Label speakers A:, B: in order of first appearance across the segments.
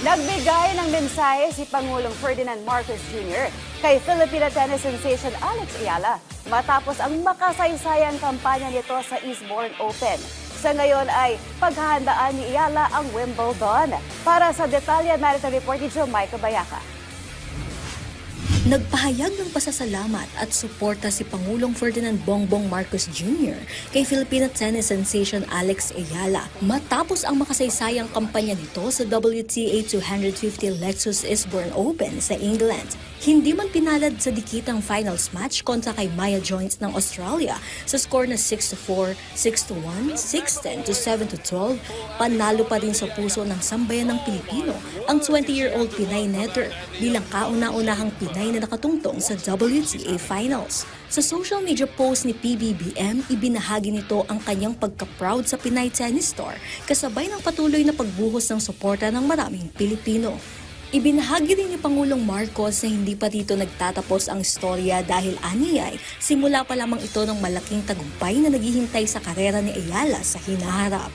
A: Nagbigay ng mensahe si Pangulong Ferdinand Marcos Jr. kay Filipino tennis sensation Alex Ayala matapos ang makasaysayang kampanya nito sa Eastbourne Open. Sa ngayon ay paghahandaan ni Ayala ang Wimbledon. Para sa detalye, narito report ni Jamaica Bayaca.
B: Nagpahayag ng pasasalamat at suporta si Pangulong Ferdinand Bongbong Marcos Jr. kay Filipino tennis sensation Alex Ayala matapos ang makasaysayang kampanya nito sa WTA 250 Lexus Eastbourne Open sa England. Hindi man pinalad sa dikitang finals match kontra kay Maya Joins ng Australia sa score na 6-4, 6-1, 6-10 to 7-12, panalo pa rin sa puso ng sambayan ng Pilipino ang 20-year-old Pinay netter bilang kauna-unahang Pinay na nakatungtong sa WTA Finals. Sa social media post ni PBBM, ibinahagi nito ang kanyang pagka-proud sa Pinay tennis star kasabay ng patuloy na pagbuhos ng suporta ng maraming Pilipino. Ibinahagi rin ni Pangulong Marcos na hindi pa dito nagtatapos ang istorya dahil aniyay, simula pa lamang ito ng malaking tagumpay na naghihintay sa karera ni Ayala sa hinaharap.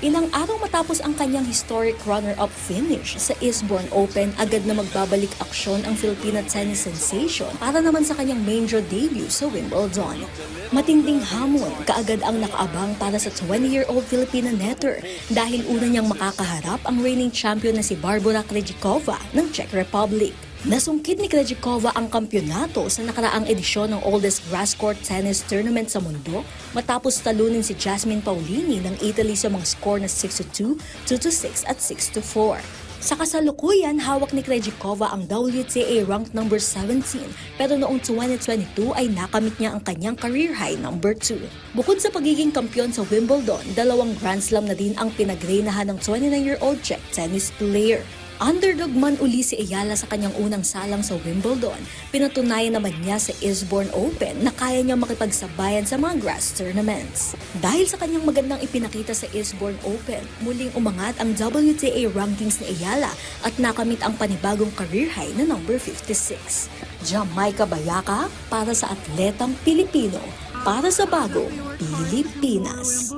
B: Ilang araw matapos ang kanyang historic runner-up finish sa Eastbourne Open, agad na magbabalik aksyon ang Filipino tennis sensation para naman sa kanyang major debut sa Wimbledon. Matinding hamon kaagad ang nakaabang para sa 20-year-old Filipino netter dahil una niyang makakaharap ang reigning champion na si Barbora Krejcikova ng Czech Republic. Nasungkit ni Krejcikova ang kampyonato sa nakaraang edisyon ng oldest grass court tennis tournament sa mundo matapos talunin si Jasmine Paolini ng Italy sa mga score na 6-2, 2-6 at 6-4. Sa kasalukuyan, hawak ni Krejcikova ang WTA ranked number 17 pero noong 2022 ay nakamit niya ang kanyang career high number 2. Bukod sa pagiging kampyon sa Wimbledon, 2 Grand Slam na din ang pinagreynahan ng 29-year-old Czech tennis player. Underdog man uli si Ayala sa kanyang unang salang sa Wimbledon, pinatunayan naman niya sa Eastbourne Open na kaya niyang makipagsabayan sa mga grass tournaments. Dahil sa kanyang magandang ipinakita sa Eastbourne Open, muling umangat ang WTA rankings ni Ayala at nakamit ang panibagong career high na number 56. Jamaica Bayaca para sa atletang Pilipino, para sa bagong Pilipinas.